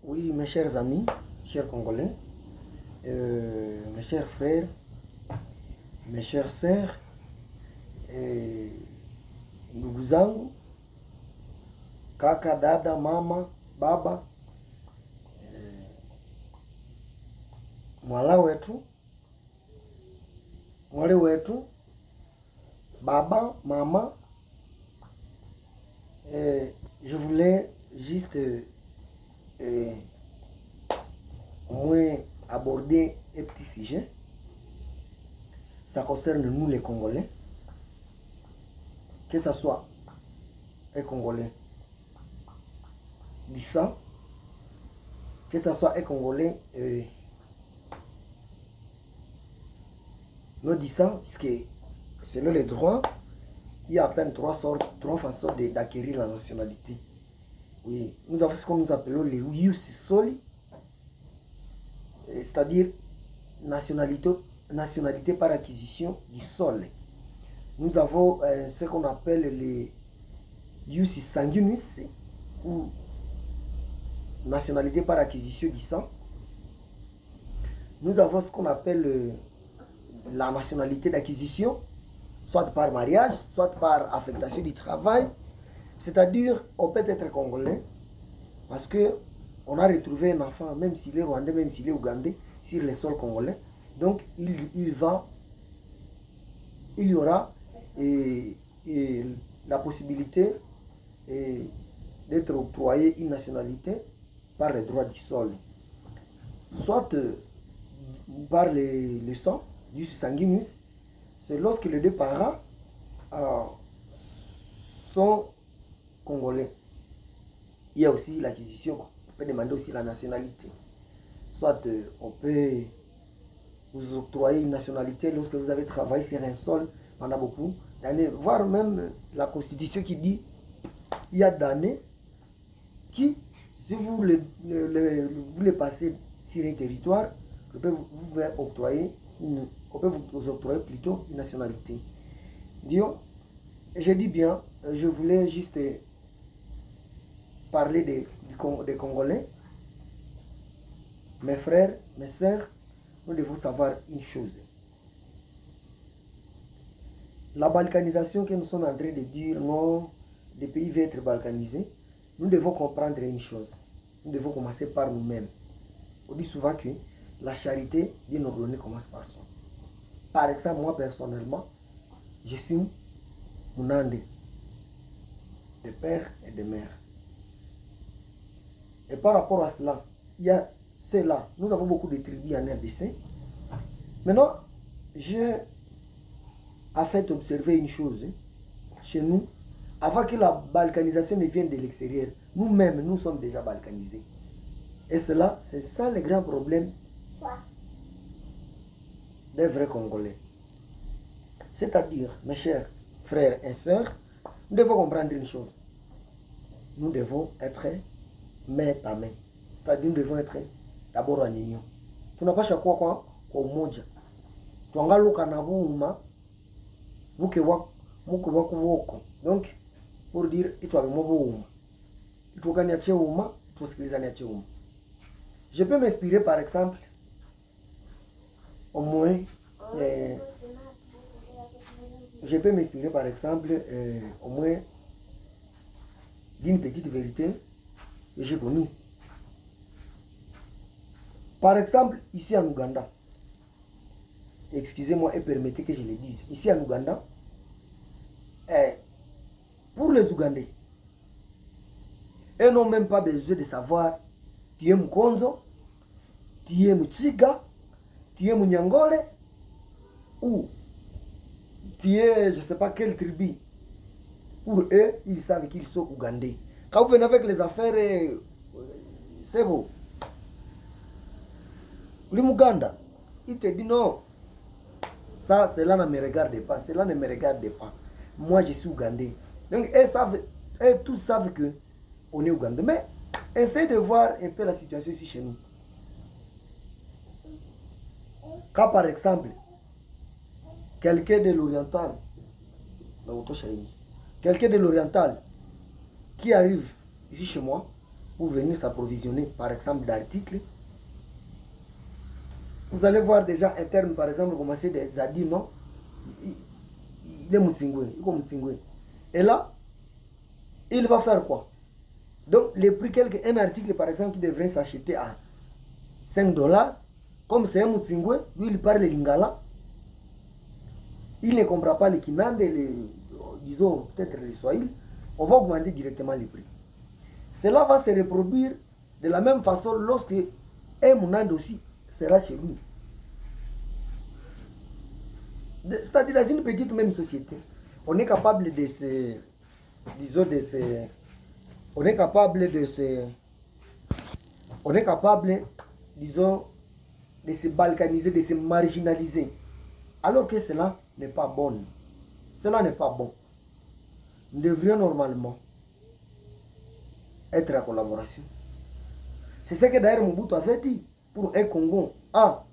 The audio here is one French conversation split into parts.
Oui, mes chers amis, chers Congolais, mes chers frères, mes chères sœurs, ndugu zangu, kaka, dada, mama, baba, mwala wetu, mwali wetu, baba, maman, je voulais juste au moins aborder un petit sujet. Ça concerne nous les Congolais, que ce soit un Congolais du sang, que ce soit un Congolais non du sang, puisque selon les droits, il y a à peine trois façons d'acquérir la nationalité. Oui, nous avons ce que nous appelons les Yus Soli, c'est-à-dire nationalité par acquisition du sol. Nous avons ce qu'on appelle les Yus Sanguinus, ou nationalité par acquisition du sang. Nous avons ce qu'on appelle la nationalité d'acquisition, soit par mariage, soit par affectation du travail. C'est-à-dire, on peut être congolais parce que on a retrouvé un enfant, même s'il est rwandais, même s'il est ougandais, sur les sols congolais. Donc, il y aura la possibilité d'être octroyé une nationalité par les droits du sol. Soit par le sang, du sanguinus, c'est lorsque les deux parents sont congolais. Il y a aussi l'acquisition, on peut demander aussi la nationalité. Soit on peut vous octroyer une nationalité lorsque vous avez travaillé sur un sol pendant beaucoup d'années, voire même la constitution qui dit il y a d'années qui, si vous voulez passer sur un territoire, on peut vous octroyer plutôt une nationalité. Disons, je dis bien, je voulais juste parler des Congolais. Mes frères, mes sœurs, nous devons savoir une chose. La balkanisation que nous sommes en train de dire, non, les pays vont être balkanisés, nous devons comprendre une chose. Nous devons commencer par nous-mêmes. On dit souvent que la charité bien ordonnée commence par soi. Par exemple, moi personnellement, je suis Mounandé, de père et de mère. Et par rapport à cela, il y a cela. Nous avons beaucoup de tribus en RDC. Maintenant, j'ai fait observer une chose chez nous. Avant que la balkanisation ne vienne de l'extérieur, nous-mêmes, nous sommes déjà balkanisés. Et cela, c'est ça le grand problème des vrais Congolais. C'est-à-dire, mes chers frères et sœurs, nous devons comprendre une chose. Nous devons être main à main. C'est-à-dire, nous devons être d'abord en union. Tunapasha kwa umoja. Tuangaluka na buuma muke wako woko. Donc, pour dire, itwa buuma. Itwakani ache uma, tusikilizani ache uma. Je peux m'inspirer par exemple, au moins, au moins d'une petite vérité que j'ai connue. Par exemple, ici en Ouganda, excusez-moi et permettez que je le dise, ici en Ouganda, pour les Ougandais, ils n'ont même pas besoin de savoir tu es Mkonzo, tu es Mchiga, tu es Munyangole, ou tu es je ne sais pas quelle tribu. Pour eux, ils savent qu'ils sont Ougandais. Quand vous venez avec les affaires, c'est beau. L'Ouganda, il te dit non, ça, cela ne me regarde pas, cela ne me regarde pas. Moi, je suis Ougandais. Donc, tous savent que on est Ougandais. Mais, essayez de voir un peu la situation ici chez nous. Quand, par exemple, quelqu'un de l'oriental, qui arrive ici chez moi, pour venir s'approvisionner, par exemple, d'articles. Vous allez voir déjà un terme, par exemple, commencer à dire non, il est Moutsingwe, il est Moutsingwe. Et là, il va faire quoi? Donc, le prix, un article, par exemple, qui devrait s'acheter à 5 dollars, comme c'est un Moutsingwe, lui, il parle lingala, il ne comprend pas le Kinande, disons, peut-être le Swahili, on va augmenter directement les prix. Cela va se reproduire de la même façon lorsque un Mounande aussi sera chez lui. C'est-à-dire dans une petite même société, on est capable de se, disons, on est capable, disons, de se balkaniser, de se marginaliser, alors que cela n'est pas bon. Cela n'est pas bon. Nous devrions normalement être en collaboration. C'est ce que d'ailleurs Mobutu avait dit pour un Congo. Ah,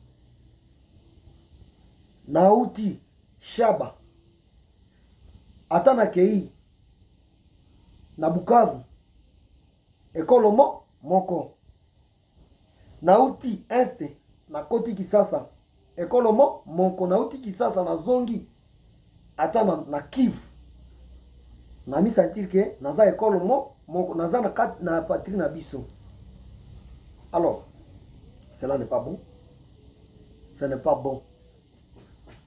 Nauti, Shaba, Atana Kei, Nabukavu, Ekolomo, Moko. Nauti, Este, Nakoti Kisasa, Ekolomo, Moko. Nauti Kisasa, na Zongi, Atana na Kivu. Nami sentir que naza Ekolomo, Moko, naza na patrie na biso. Alors, cela n'est pas bon. Ce n'est pas bon.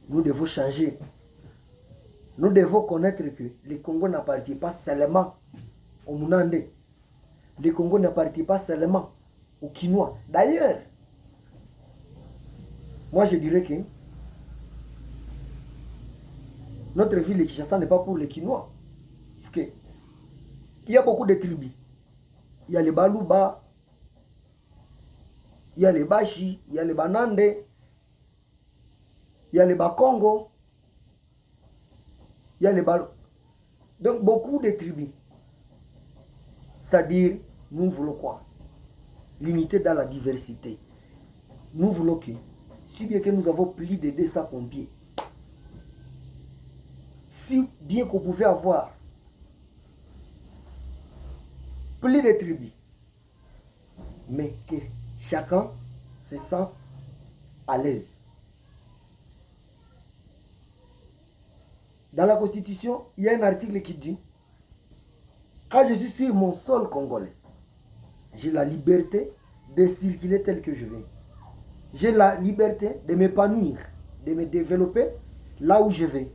Nous devons changer. Nous devons connaître que le Congo n'appartient pas seulement aux Mounande. Le Congo n'appartient pas seulement aux Kinois. D'ailleurs, moi je dirais que notre ville de Kinshasa n'est pas pour les Kinois. Parce que il y a beaucoup de tribus. Il y a les Baluba, il y a les Bashi, il y a les Banande, il y a les Bakongo, il y a les Balou. Donc beaucoup de tribus. C'est-à-dire, nous voulons quoi? L'unité dans la diversité. Nous voulons que, si bien que nous avons plus de 200 pompiers, si bien qu'on pouvait avoir plus de tribus, mais que chacun se sent à l'aise. Dans la Constitution, il y a un article qui dit: quand je suis sur mon sol congolais, j'ai la liberté de circuler tel que je veux. J'ai la liberté de m'épanouir, de me développer là où je vais.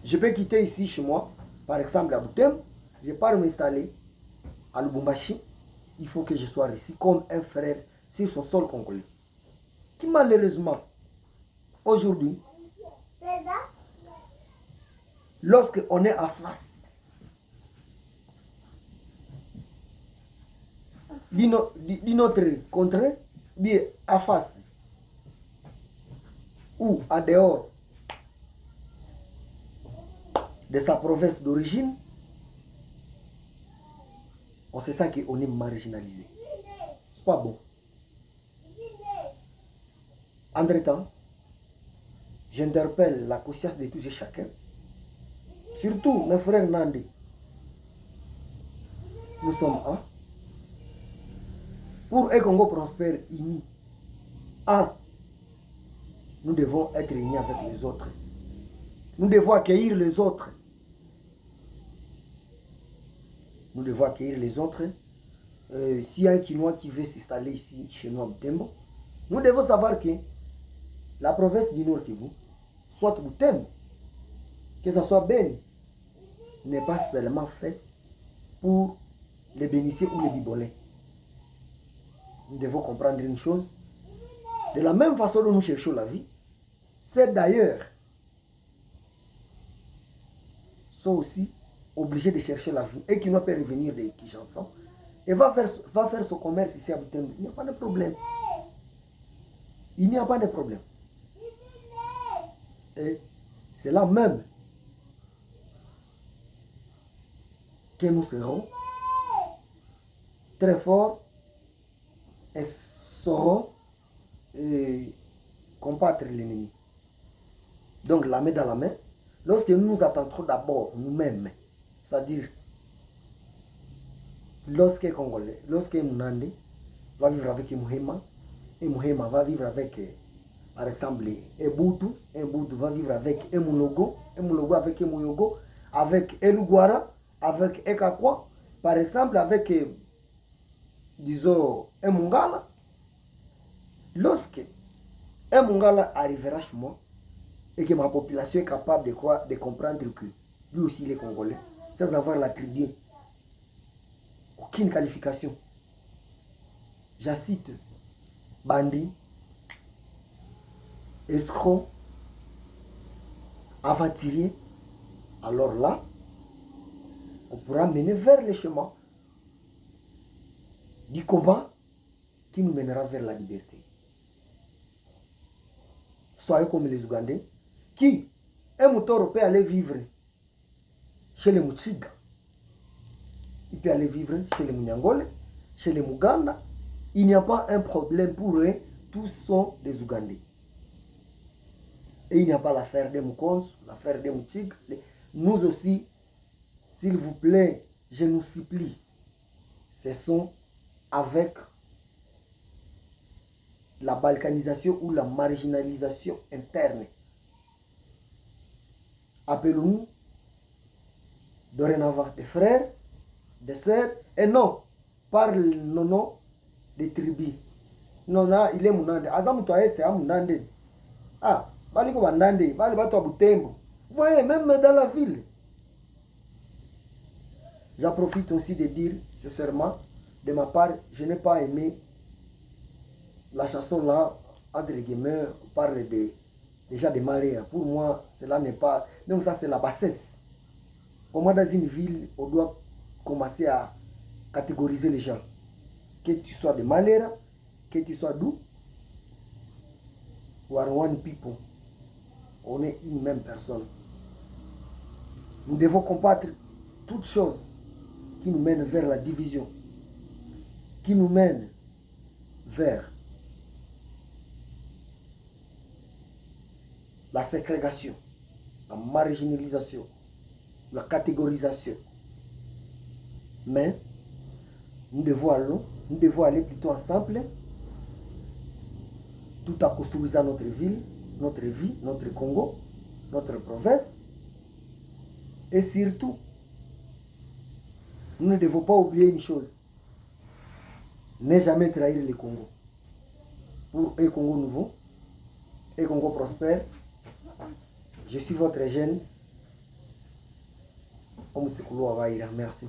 Je peux quitter ici chez moi, par exemple à Butem, je pars m'installer à Lubumbashi. Il faut que je sois ici comme un frère sur son sol congolais. Qui malheureusement, aujourd'hui, lorsqu'on est en face d'une autre contrée, bien en face ou en dehors de sa province d'origine, on sait ça qu'on est marginalisé. C'est pas bon. Entre-temps, j'interpelle la conscience de tous et chacun, surtout mes frères Nandi. Nous sommes un. Pour un Congo prospère, uni, un, nous devons être unis avec les autres. Nous devons accueillir les autres. Nous devons accueillir les autres. S'il y a un Kinois qui veut s'installer ici, chez nous à Butembo, nous devons savoir que la province du Nord Kivu, soit Butembo, que ce soit Beni, n'est pas seulement fait pour les bénitiers ou les bibolais. Nous devons comprendre une chose. De la même façon dont nous cherchons la vie, c'est d'ailleurs sont aussi obligés de chercher la vie et qui ne peut revenir de Kinshasa et va faire son commerce ici à Butembo. Il n'y a pas de problème. Il n'y a pas de problème. Et c'est là même que nous serons très forts et sauront combattre l'ennemi. Donc la main dans la main, lorsque nous nous attenterons d'abord nous-mêmes, c'est-à-dire lorsqu'un Congolais, lorsqu'un Mounandé va vivre avec un Muhema, et Muhema va vivre avec, par exemple, un Boutou va vivre avec un Moulogo avec un Mouyogo, avec un Lugwara, avec un Kakwa, par exemple, avec, disons, un Mungala. Lorsque un Mungala arrivera chez moi, et que ma population est capable de comprendre que lui aussi il est Congolais, sans avoir l'attribué aucune qualification. J'accite bandit, escroc, aventurier. Alors là, on pourra mener vers le chemin du combat qui nous mènera vers la liberté. Soyez comme les Ougandais, qui, un moutoro peut aller vivre chez les Mouchiga, il peut aller vivre chez les Munyangole, chez les Muganda. Il n'y a pas un problème pour eux, tous sont des Ougandais. Et il n'y a pas l'affaire des Mukons, l'affaire des Mouchiga. Nous aussi, s'il vous plaît, je nous supplie, ce sont avec la balkanisation ou la marginalisation interne. Appelons-nous dorénavant des frères, des sœurs, et non par le nom des tribus. Non, là, il est Mounande. Azam toi est Mounande. Ah, Baliko Bandande, Bali Bato Butembo. Vous voyez, même dans la ville. J'en profite aussi de dire, sincèrement, de ma part, je n'ai pas aimé la chanson là, entre guillemets, on parle déjà de marée. Pour moi, cela n'est pas... Donc ça, c'est la bassesse. Pour moi, dans une ville, on doit commencer à catégoriser les gens. Que tu sois de Malera, que tu sois d'où, ou one people. On est une même personne. Nous devons combattre toutes choses qui nous mènent vers la division, qui nous mènent vers la ségrégation, la marginalisation, la catégorisation. Mais nous devons aller plutôt ensemble, tout en construisant notre ville, notre vie, notre Congo, notre province. Et surtout, nous ne devons pas oublier une chose. Ne jamais trahir le Congo. Pour un Congo nouveau, un Congo prospère, je suis votre jeune Omutsikulo Wawaira. Merci.